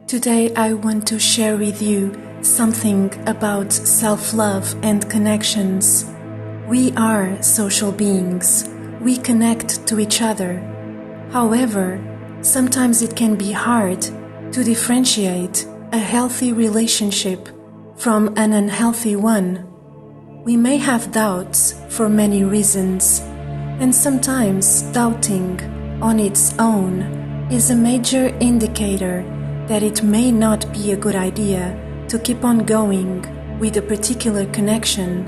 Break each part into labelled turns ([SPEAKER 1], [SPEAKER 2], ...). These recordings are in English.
[SPEAKER 1] Today I want to share with you something about self-love and connections. We are social beings. We connect to each other. However, sometimes it can be hard to differentiate a healthy relationship from an unhealthy one. We may have doubts for many reasons, and sometimes doubting on its own is a major indicator that it may not be a good idea to keep on going with a particular connection.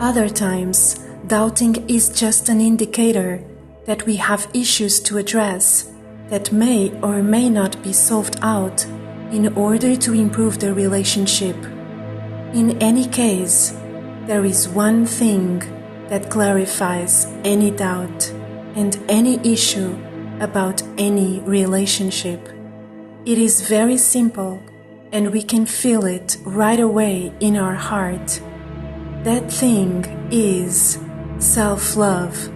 [SPEAKER 1] Other times, doubting is just an indicator that we have issues to address that may or may not be solved out in order to improve the relationship. In any case, there is one thing that clarifies any doubt and any issue about any relationship. It is very simple, and we can feel it right away in our heart. That thing is self-love.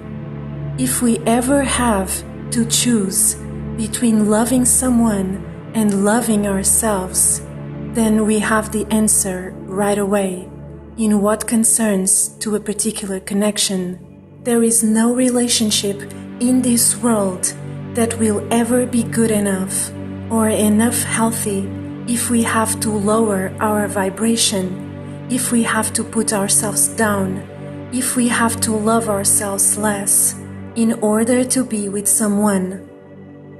[SPEAKER 1] If we ever have to choose between loving someone and loving ourselves, then we have the answer right away. In what concerns to a particular connection, there is no relationship in this world that will ever be good enough or enough healthy if we have to lower our vibration, if we have to put ourselves down, if we have to love ourselves less in order to be with someone.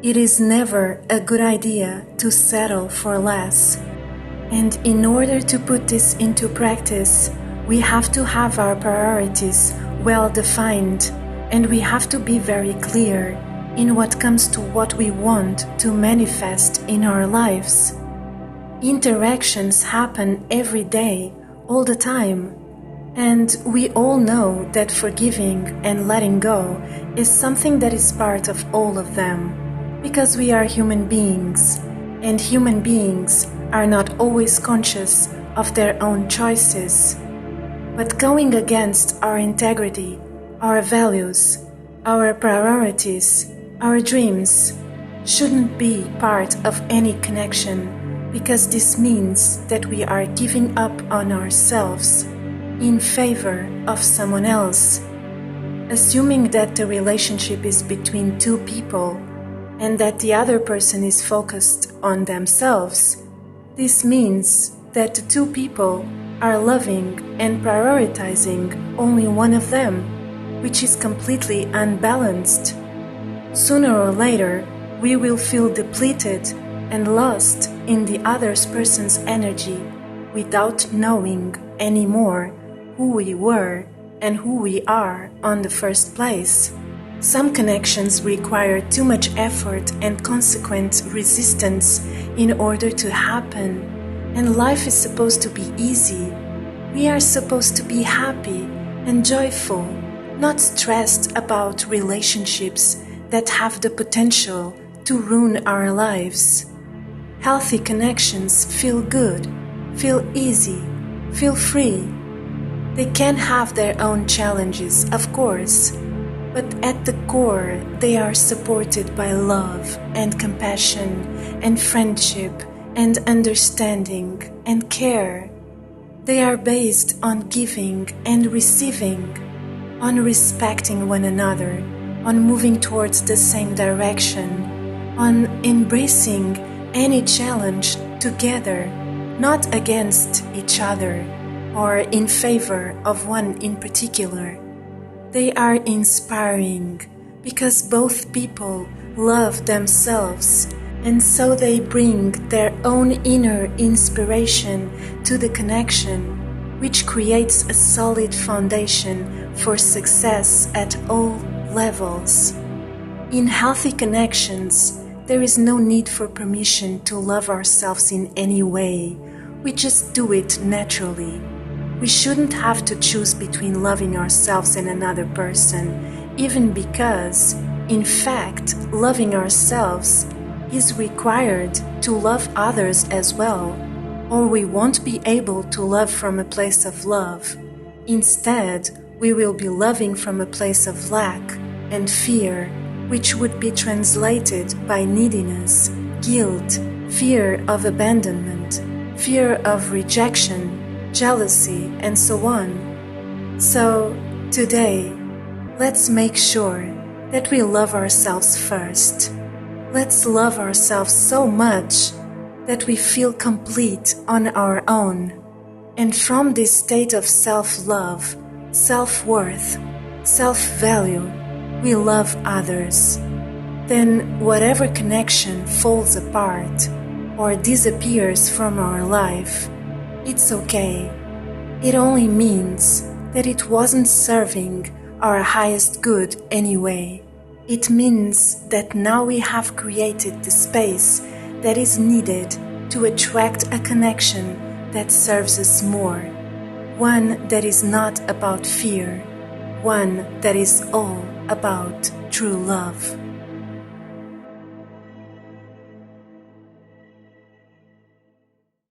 [SPEAKER 1] It is never a good idea to settle for less. And in order to put this into practice, we have to have our priorities well defined, and we have to be very clear in what comes to what we want to manifest in our lives. Interactions happen every day, all the time, and we all know that forgiving and letting go is something that is part of all of them, because we are human beings, and human beings are not always conscious of their own choices. But going against our integrity, our values, our priorities, our dreams shouldn't be part of any connection, because this means that we are giving up on ourselves in favor of someone else. Assuming that the relationship is between two people and that the other person is focused on themselves, this means that the two people are loving and prioritizing only one of them, which is completely unbalanced. Sooner or later, we will feel depleted and lost in the other person's energy without knowing anymore who we were and who we are on the first place. Some connections require too much effort and consequent resistance in order to happen, and life is supposed to be easy. We are supposed to be happy and joyful, not stressed about relationships that have the potential to ruin our lives. Healthy connections feel good, feel easy, feel free. They can have their own challenges, of course, but at the core they are supported by love and compassion and friendship and understanding and care. They are based on giving and receiving, on respecting one another, on moving towards the same direction, on embracing any challenge together, not against each other or in favor of one in particular. They are inspiring because both people love themselves, and so they bring their own inner inspiration to the connection, which creates a solid foundation for success at all levels. In healthy connections, there is no need for permission to love ourselves in any way. We just do it naturally. We shouldn't have to choose between loving ourselves and another person, even because, in fact, loving ourselves is required to love others as well, or we won't be able to love from a place of love. Instead, we will be loving from a place of lack and fear, which would be translated by neediness, guilt, fear of abandonment, fear of rejection, jealousy, and so on. So, today, let's make sure that we love ourselves first. Let's love ourselves so much that we feel complete on our own. And from this state of self-love, self-worth, self-value, we love others. Then whatever connection falls apart or disappears from our life, it's okay. It only means that it wasn't serving our highest good anyway. It means that now we have created the space that is needed to attract a connection that serves us more. One that is not about fear. One that is all about true love.